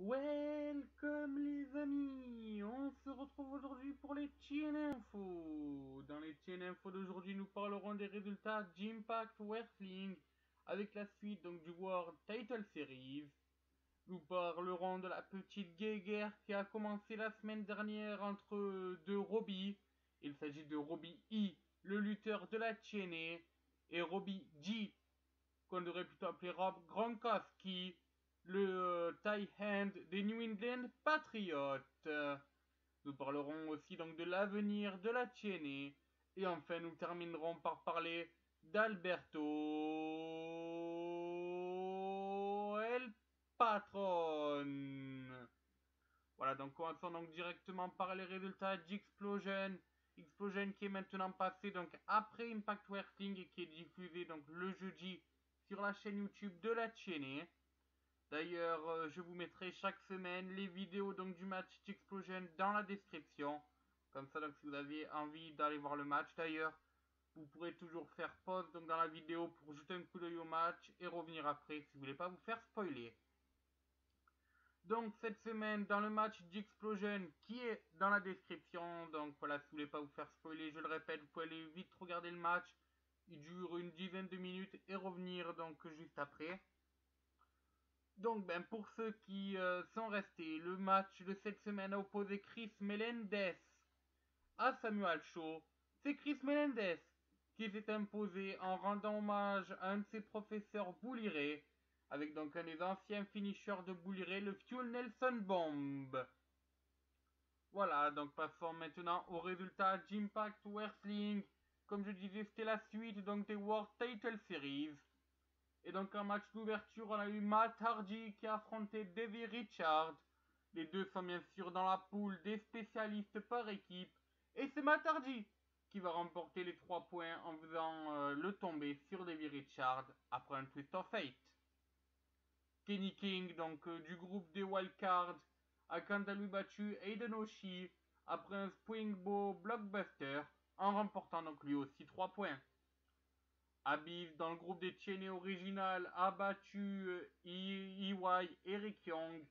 Welcome les amis, on se retrouve aujourd'hui pour les Chain Info. Dans les Chain Info d'aujourd'hui, nous parlerons des résultats d'Impact Wrestling avec la suite donc du World Title Series. Nous parlerons de la petite guerre qui a commencé la semaine dernière entre deux Robbie. Il s'agit de Robbie E, le lutteur de la TNA, et Robbie G, qu'on aurait plutôt appelé Rob Gronkowski, le tie hand des New England Patriots. Nous parlerons aussi donc de l'avenir de la TNA. Et enfin, nous terminerons par parler d'Alberto El Patron. Voilà, donc commençons donc directement par les résultats d'Explosion. Explosion qui est maintenant passé donc après Impact Wrestling et qui est diffusé donc le jeudi sur la chaîne YouTube de la TNA. D'ailleurs, je vous mettrai chaque semaine les vidéos donc du match d'Explosion dans la description. Comme ça, donc si vous avez envie d'aller voir le match, d'ailleurs, vous pourrez toujours faire pause donc dans la vidéo pour jeter un coup d'œil au match et revenir après si vous voulez pas vous faire spoiler. Donc cette semaine dans le match d'Explosion qui est dans la description, donc voilà, si vous voulez pas vous faire spoiler, je le répète, vous pouvez aller vite regarder le match. Il dure une dizaine de minutes et revenir donc juste après. Donc pour ceux qui sont restés, le match de cette semaine a opposé Chris Melendez à Samuel Shaw. C'est Chris Melendez qui s'est imposé en rendant hommage à un de ses professeurs Bully Ray, avec donc un des anciens finishers de Bully Ray, le Fuel Nelson Bomb. Voilà, donc passons maintenant aux résultats d'Impact Wrestling. Comme je disais, c'était la suite donc des World Title Series. Et donc en match d'ouverture, on a eu Matt Hardy qui a affronté Davey Richards. Les deux sont bien sûr dans la poule des spécialistes par équipe. Et c'est Matt Hardy qui va remporter les 3 points en faisant le tomber sur Davey Richards après un twist of fate. Kenny King, donc du groupe des Wildcards, a quant à lui battu Aiden Oshie après un Springboard Blockbuster en remportant donc lui aussi 3 points. Abyss, dans le groupe des TNA original, a battu EY Eric Young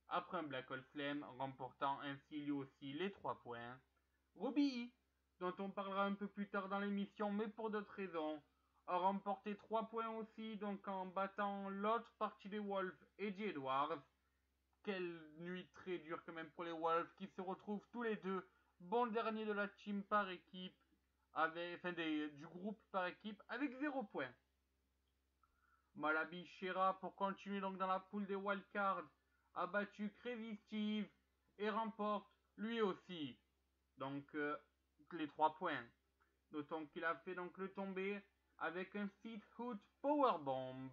après un Black Hole Flame, remportant ainsi lui aussi les 3 points. Robbie, dont on parlera un peu plus tard dans l'émission, mais pour d'autres raisons, a remporté 3 points aussi, donc en battant l'autre partie des Wolves, Eddie Edwards. Quelle nuit très dure quand même pour les Wolves, qui se retrouvent tous les deux bons derniers de la team par équipe, du groupe par équipe, avec 0 points. Malabi Shera, pour continuer donc dans la poule des wildcards, a battu Crazy Steve et remporte lui aussi donc les 3 points. Notons qu'il a fait donc le tombé avec un 6 foot powerbomb.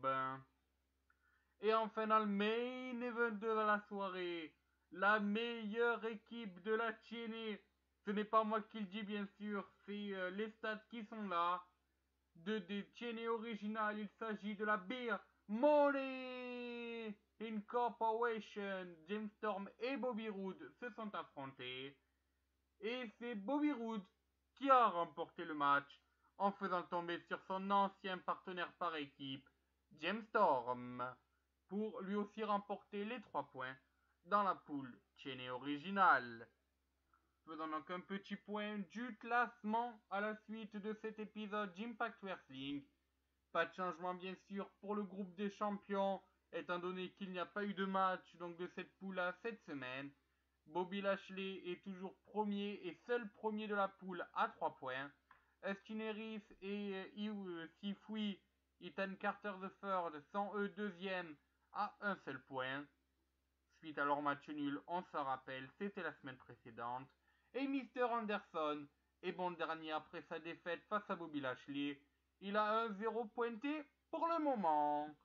Et enfin dans le main event de la soirée, la meilleure équipe de la TNA, ce n'est pas moi qui le dis bien sûr, c'est les stats qui sont là. Des TNA originales, il s'agit de la Beer Money Incorporation. James Storm et Bobby Roode se sont affrontés. Et c'est Bobby Roode qui a remporté le match en faisant tomber sur son ancien partenaire par équipe, James Storm, pour lui aussi remporter les 3 points dans la poule TNA originale. Faisons donc un petit point du classement à la suite de cet épisode d'Impact Wrestling. Pas de changement bien sûr pour le groupe des champions, étant donné qu'il n'y a pas eu de match donc de cette poule-là cette semaine. Bobby Lashley est toujours premier et seul premier de la poule à 3 points. Austin Harris et Sifui, Ethan Carter III sont eux deuxièmes à un seul point. Suite à leur match nul, on s'en rappelle, c'était la semaine précédente. Et Mr. Anderson est bon dernier après sa défaite face à Bobby Lashley. Il a un 0 pointé pour le moment.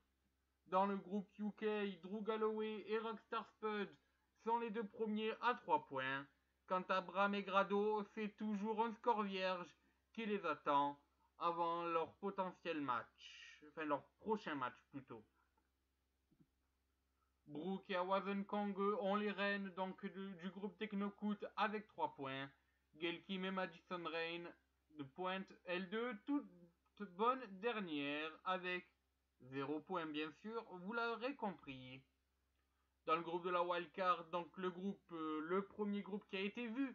Dans le groupe UK, Drew Galloway et Rockstar Spud sont les deux premiers à 3 points. Quant à Bram et Grado, c'est toujours un score vierge qui les attend avant leur potentiel match. Enfin, leur prochain match plutôt. Brooke et Awazen Kong ont les rênes donc du groupe Technocoot avec 3 points. Gail Kim et Madison Rain de pointe L2 toute bonne dernière avec 0 points bien sûr, vous l'aurez compris. Dans le groupe de la wildcard, donc le premier groupe qui a été vu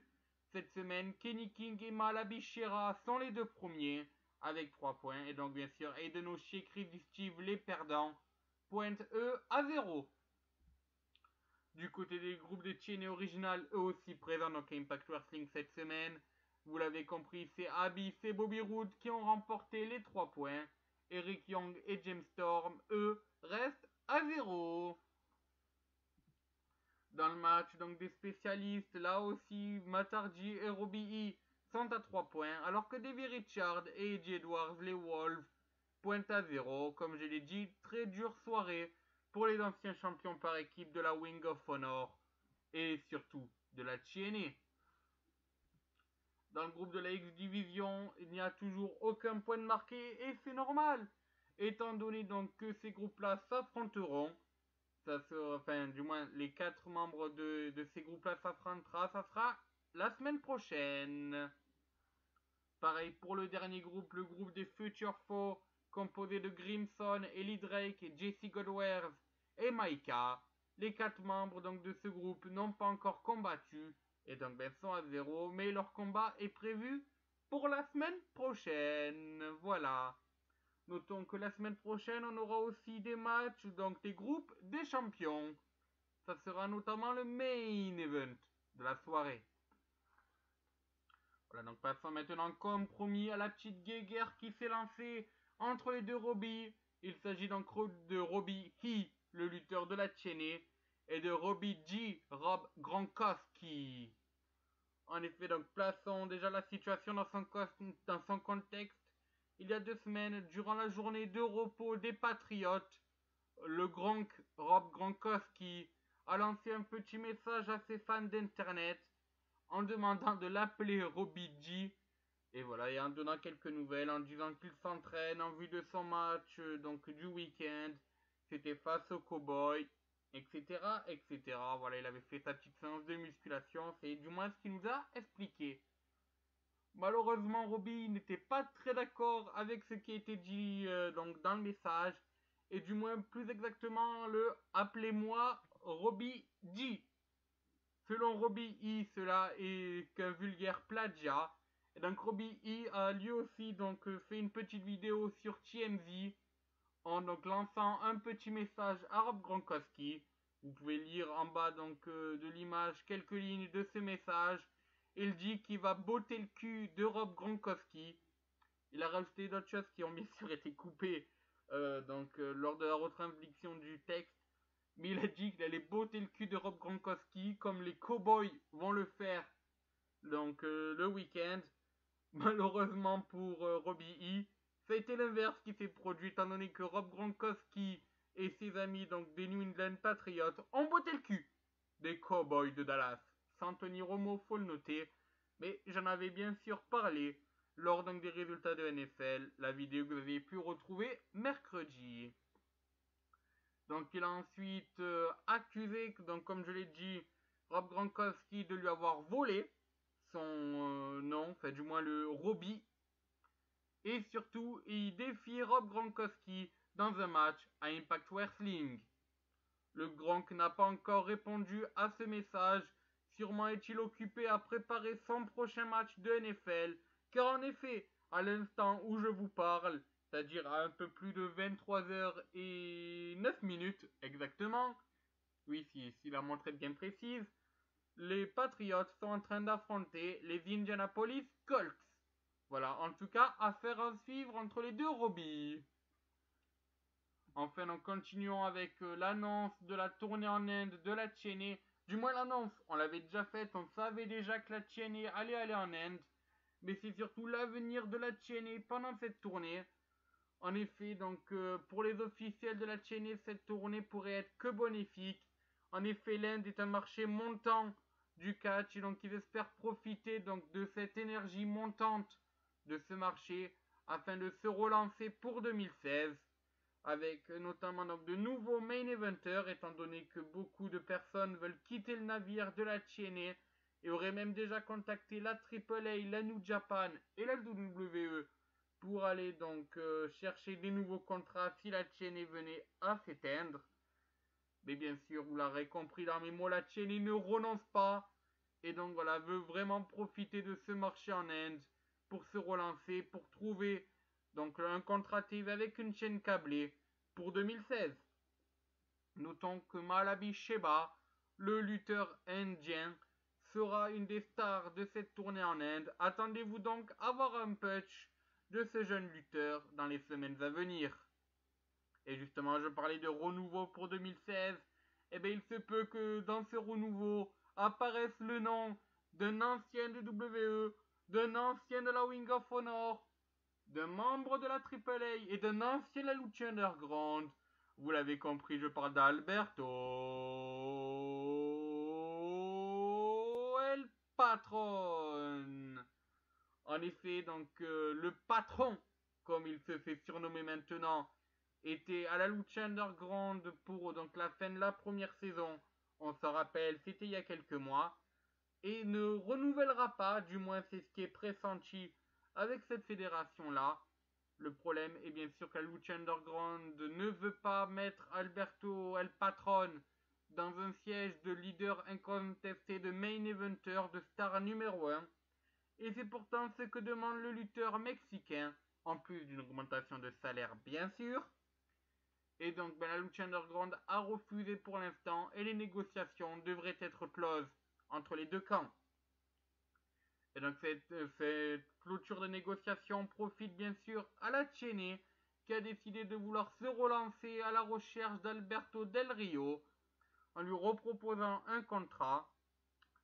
cette semaine, Kenny King et Malabi Shera sont les deux premiers avec 3 points. Et donc bien sûr, Aiden O'Shea et Chris Steve, les perdants, pointent eux à 0. Du côté des groupes des TNA Original, eux aussi présents dans Impact Wrestling cette semaine. Vous l'avez compris, c'est Abyss et Bobby Roode qui ont remporté les 3 points. Eric Young et James Storm, eux, restent à 0. Dans le match donc des spécialistes, là aussi, Matarji et Robbie E sont à 3 points, alors que Davey Richard et Eddie Edwards, les Wolves, pointent à 0. Comme je l'ai dit, très dure soirée pour les anciens champions par équipe de la Wing of Honor et surtout de la TNA. Dans le groupe de la X-Division, il n'y a toujours aucun point de marqué et c'est normal, étant donné donc que ces groupes-là s'affronteront. Enfin, du moins, les 4 membres de ces groupes-là s'affrontera, ça sera la semaine prochaine. Pareil pour le dernier groupe, le groupe des Future Four, composé de Grimson, Ellie Drake, Jesse Godwers et Maika. Les 4 membres donc de ce groupe n'ont pas encore combattu et donc sont à 0, mais leur combat est prévu pour la semaine prochaine. Voilà. Notons que la semaine prochaine, on aura aussi des matchs, donc des groupes des champions. Ça sera notamment le main event de la soirée. Voilà, donc passons maintenant comme promis à la petite guéguerre qui s'est lancée entre les deux Robbie. Il s'agit donc de Robbie E, le lutteur de la TNA, et de Robbie G, Rob Gronkowski. En effet, donc plaçons déjà la situation dans son contexte. Il y a 2 semaines, durant la journée de repos des Patriotes, le Rob Gronkowski a lancé un petit message à ses fans d'internet en demandant de l'appeler Robbie G. Et voilà, et en donnant quelques nouvelles, en disant qu'il s'entraîne en vue de son match donc du week-end. C'était face aux Cowboys, etc., etc. Voilà, il avait fait sa petite séance de musculation, c'est du moins ce qu'il nous a expliqué. Malheureusement, Robbie n'était pas très d'accord avec ce qui a été dit donc dans le message, et du moins plus exactement le appelez-moi Robbie G. Selon Robbie E, cela est qu'un vulgaire plagiat. Et donc Robbie E a lui aussi donc fait une petite vidéo sur TMZ en donc lançant un petit message à Rob Gronkowski. Vous pouvez lire en bas donc de l'image quelques lignes de ce message. Il dit qu'il va botter le cul de Rob Gronkowski. Il a rajouté d'autres choses qui ont bien sûr été coupées lors de la retranscription du texte. Mais il a dit qu'il allait botter le cul de Rob Gronkowski comme les Cowboys vont le faire le week-end. Malheureusement pour Robbie E, ça a été l'inverse qui s'est produit étant donné que Rob Gronkowski et ses amis donc des New England Patriots ont botté le cul des Cowboys de Dallas. Sans tenir au mot, faut le noter. Mais j'en avais bien sûr parlé lors donc des résultats de NFL, la vidéo que vous avez pu retrouver mercredi. Donc il a ensuite accusé, donc comme je l'ai dit, Rob Gronkowski de lui avoir volé son nom, enfin du moins le Robbie. Et surtout, il défie Rob Gronkowski dans un match à Impact Wrestling. Le Gronk n'a pas encore répondu à ce message. Sûrement est-il occupé à préparer son prochain match de NFL. Car en effet, à l'instant où je vous parle, c'est-à-dire à un peu plus de 23h09 exactement, oui, si la montre est bien précise, les Patriots sont en train d'affronter les Indianapolis Colts. Voilà, en tout cas, affaire à suivre entre les deux Robbie. Enfin, nous continuons avec l'annonce de la tournée en Inde de la TNA. Du moins l'annonce, on l'avait déjà faite, on savait déjà que la TNA allait aller en Inde. Mais c'est surtout l'avenir de la TNA pendant cette tournée. En effet, donc pour les officiels de la TNA, cette tournée pourrait être que bénéfique. En effet, l'Inde est un marché montant du catch et donc ils espèrent profiter donc de cette énergie montante de ce marché afin de se relancer pour 2016 avec notamment donc de nouveaux main eventers étant donné que beaucoup de personnes veulent quitter le navire de la TNA et auraient même déjà contacté la AAA, la New Japan et la WWE pour aller donc chercher des nouveaux contrats si la TNA venait à s'éteindre. Mais bien sûr, vous l'aurez compris dans mes mots, la chaîne ne renonce pas. Et donc voilà, veut vraiment profiter de ce marché en Inde pour se relancer, pour trouver donc un contrat TV avec une chaîne câblée pour 2016. Notons que Malabi Sheba, le lutteur indien, sera une des stars de cette tournée en Inde. Attendez-vous donc à voir un punch de ce jeune lutteur dans les semaines à venir. Et justement, je parlais de renouveau pour 2016. Eh bien, il se peut que dans ce renouveau apparaisse le nom d'un ancien de WWE, d'un ancien de la Ring of Honor, d'un membre de la AAA et d'un ancien de la Lucha Underground. Vous l'avez compris, je parle d'Alberto El Patron. En effet, donc le patron, comme il se fait surnommer maintenant, était à la Lucha Underground pour donc la fin de la première saison. On s'en rappelle, c'était il y a quelques mois. Et ne renouvellera pas, du moins c'est ce qui est pressenti avec cette fédération-là. Le problème est bien sûr que la Lucha Underground ne veut pas mettre Alberto El Patron dans un siège de leader incontesté, de main eventer, de star numéro 1. Et c'est pourtant ce que demande le lutteur mexicain, en plus d'une augmentation de salaire bien sûr. Et donc la Lucha Underground a refusé pour l'instant et les négociations devraient être closes entre les deux camps. Et donc cette clôture de négociation profite bien sûr à la Cheney qui a décidé de vouloir se relancer à la recherche d'Alberto Del Rio en lui reproposant un contrat.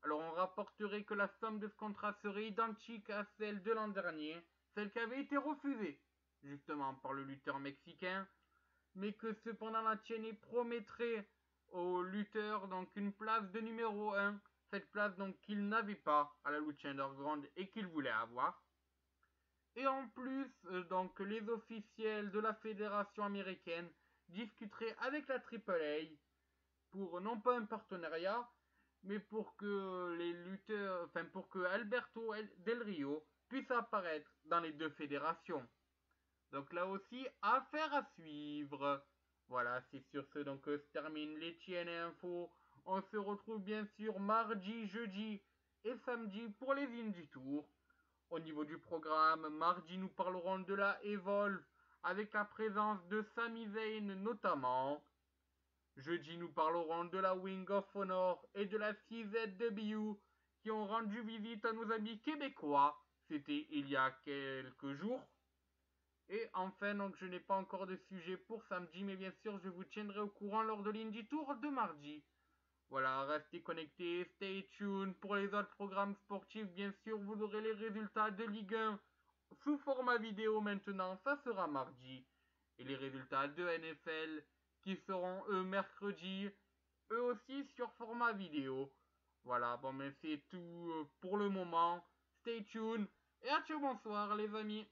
Alors on rapporterait que la somme de ce contrat serait identique à celle de l'an dernier, celle qui avait été refusée justement par le lutteur mexicain, mais que cependant la Cheney promettrait au lutteur donc une place de numéro 1, cette place donc qu'il n'avait pas à la Lucha Underground et qu'il voulait avoir. Et en plus, donc les officiels de la fédération américaine discuteraient avec la AAA pour non pas un partenariat, mais pour que les lutteurs, enfin pour que Alberto Del Rio puisse apparaître dans les deux fédérations. Donc là aussi, affaire à suivre. Voilà, c'est sur ce donc que se terminent les TNA Info. On se retrouve bien sûr mardi, jeudi et samedi pour les Indie Tours. Au niveau du programme, mardi nous parlerons de la Evolve avec la présence de Sami Zayn notamment. Jeudi nous parlerons de la Wing of Honor et de la CZW qui ont rendu visite à nos amis québécois. C'était il y a quelques jours. Et enfin, donc je n'ai pas encore de sujet pour samedi, mais bien sûr, je vous tiendrai au courant lors de l'Indie Tour de mardi. Voilà, restez connectés, stay tuned. Pour les autres programmes sportifs, bien sûr, vous aurez les résultats de Ligue 1 sous format vidéo maintenant, ça sera mardi. Et les résultats de NFL qui seront eux mercredi, eux aussi sur format vidéo. Voilà, bon, mais c'est tout pour le moment. Stay tuned et à ciao, bonsoir les amis.